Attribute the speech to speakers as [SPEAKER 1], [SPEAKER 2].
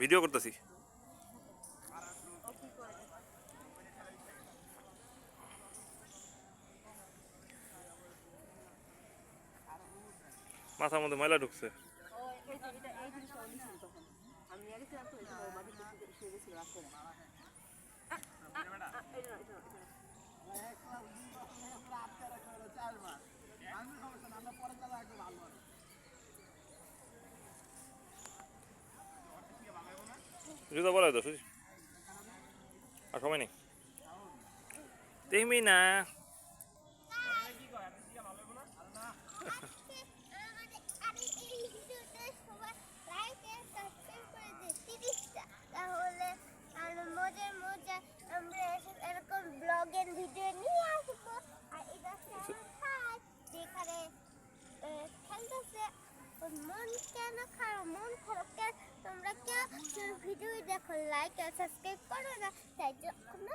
[SPEAKER 1] Video করতেছি। মাথার মধ্যে ময়লা ঢুকছে। জুতা বলাই তো আর সময় নেই দেখবি না।
[SPEAKER 2] এরকম ব্লগের ভিডিও নিয়ে আসবো আর এটা যেখানে খেলতেছে মন কেন খারাপ, মন খারাপ কেন তোমরা কেউ ভিডিও দেখো, লাইক আর সাবস্ক্রাইব করো না, তাই জন্য